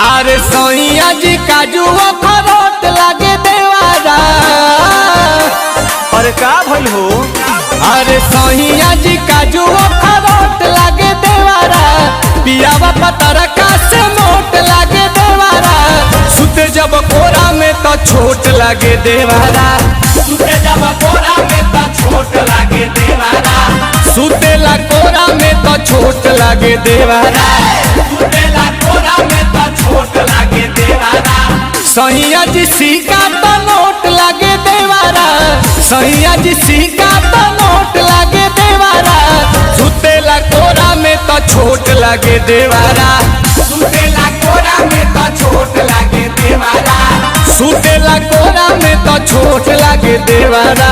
अरे सैया जी काजू अखरोट लागे देवारा। अरे का भइल हो? अरे सैया जी काजू अखरोट लागे देवारा। पियावा पतरका से मोट लागे देवारा। सुते जब कोरा में तो छोट लागे देवारा। सुते जब कोरा में तो छोट लागे देवारा। सुतेला कोरा में तो छोट लागे देवारा। सुतेला कोरा में तो छोट लागे देवारा। सैया जी सिक्का तो नोट लागे देवारा। सैया जी सिक्का तो नोट लागे देवारा। सुतेला कोरा में तो छोट लागे देवारा। सुतेला कोरा में तो छोट लागे देवारा। सुतेला कोरा में तो छोट लागे देवारा।